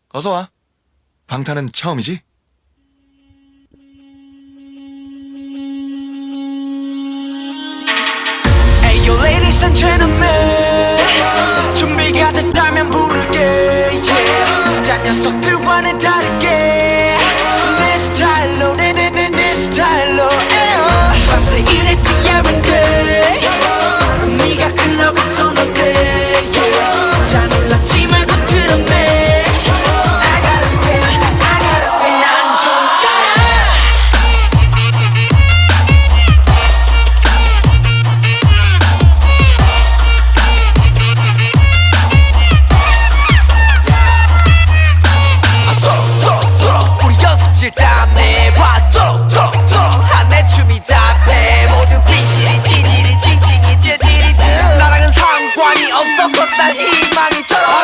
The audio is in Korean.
어서 와. 방탄은 처음이지? Ayo ladies and gentlemen, 준비가 됐다면 부를게 yeah. 딴 녀석들과는 다르게 내 스타일로 내 스타일로 밤새 일했지 every day 네가 클럽에서 넌데 yeah. 잘 놀랐지 말고 들었네 I gotta feel 난 좀 짜라 우리 연습실 땀내 봐 쪼록쪼록쪼록 한내 춤이 답해 모두 삐시리 찌리리 찡찡이 띠리리 나랑은 상관이 없어 cause 난 희망이 쩔어